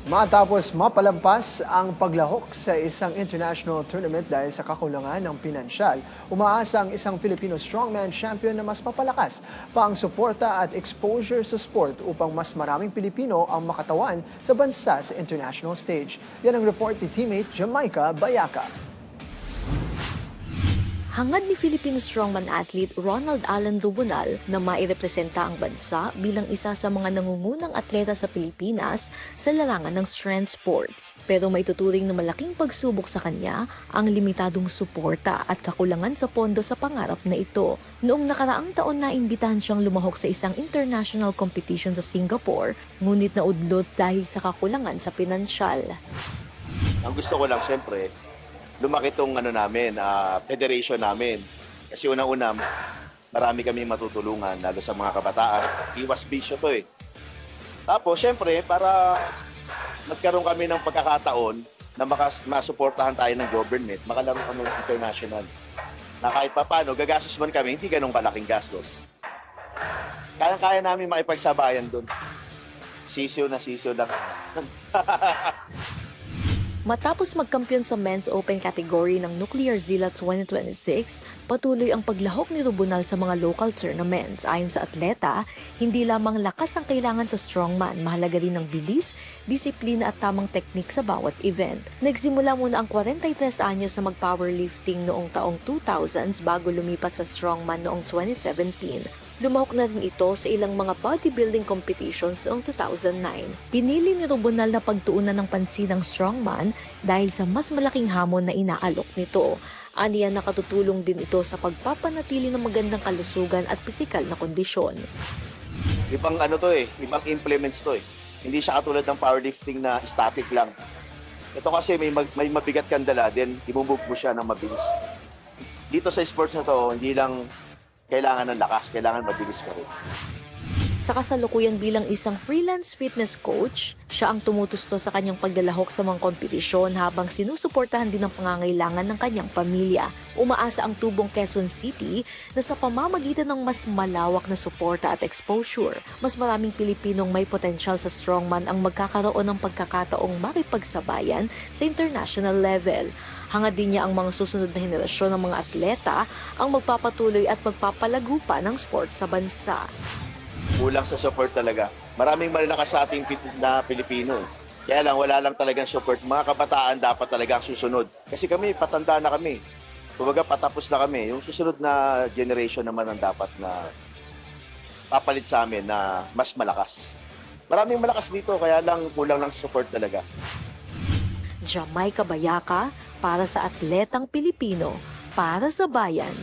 Matapos mapalampas ang paglahok sa isang international tournament dahil sa kakulangan ng pinansyal, umaasa ang isang Filipino strongman champion na mas mapalakas pa ang suporta at exposure sa sport upang mas maraming Pilipino ang makatawan sa bansa sa international stage. Yan ang report ni teammate Jamaica Bayaca. Hangad ni Filipino strongman athlete Ronald Alan Dubonal na mairepresenta ang bansa bilang isa sa mga nangungunang atleta sa Pilipinas sa larangan ng strength sports. Pero may tuturing na malaking pagsubok sa kanya ang limitadong suporta at kakulangan sa pondo sa pangarap na ito. Noong nakaraang taon na imbitahan siyang lumahok sa isang international competition sa Singapore, ngunit naudlot dahil sa kakulangan sa pinansyal. Ang gusto ko lang siyempre, lumaki itong federation namin. Kasi unang-una, marami kami matutulungan, lalo sa mga kabataan. Iwas bisyo to eh. Tapos, syempre, para magkaroon kami ng pagkakataon na masuportahan tayo ng government, makalaro kami ng international. Na kahit pa paano, gagastos man kami, hindi ganong kalaking gastos. Kaya-kaya namin makipagsabayan doon. Sisiw lang. Matapos magkampiyon sa men's open category ng Nuclear Zilla 2026, patuloy ang paglahok ni Dubonal sa mga local tournaments. Ayon sa atleta, hindi lamang lakas ang kailangan sa strongman, mahalaga rin ang bilis, disiplina at tamang teknik sa bawat event. Nagsimula muna ang 43 anyos na mag-powerlifting noong taong 2000s bago lumipat sa strongman noong 2017. Lumahok na rin ito sa ilang mga bodybuilding competitions noong 2009. Pinili ni Dubonal na pagtuunan ng pansin ng strongman dahil sa mas malaking hamon na inaalok nito. Aniya nakatutulong din ito sa pagpapanatili ng magandang kalusugan at pisikal na kondisyon. Ibang ibang implements to eh. Hindi siya katulad ng powerlifting na static lang. Ito kasi may mabigat kang dala, then imumove mo siya ng mabilis. Dito sa sports na to, hindi lang kailangan ng lakas, kailangan mabilis ka rin. Sa kasalukuyan bilang isang freelance fitness coach, siya ang tumutusto sa kanyang paglalahok sa mga kompetisyon habang sinusuportahan din ang pangangailangan ng kanyang pamilya. Umaasa ang tubong Quezon City na sa pamamagitan ng mas malawak na suporta at exposure, mas maraming Pilipinong may potensyal sa strongman ang magkakaroon ng pagkakataong makipagsabayan sa international level. Hangad din niya ang mga susunod na henerasyon ng mga atleta ang magpapatuloy at magpapalago pa ng sport sa bansa. Kulang sa support talaga. Maraming malalakas sa ating na Pilipino. Kaya lang, wala lang talagang support. Mga kabataan dapat talagang susunod. Kasi kami, patanda na kami. Kumbaga, patapos na kami. Yung susunod na generation naman ang dapat na papalit sa amin na mas malakas. Maraming malakas dito, kaya lang kulang ng support talaga. Jamaica Bayaca para sa atletang Pilipino, para sa bayan.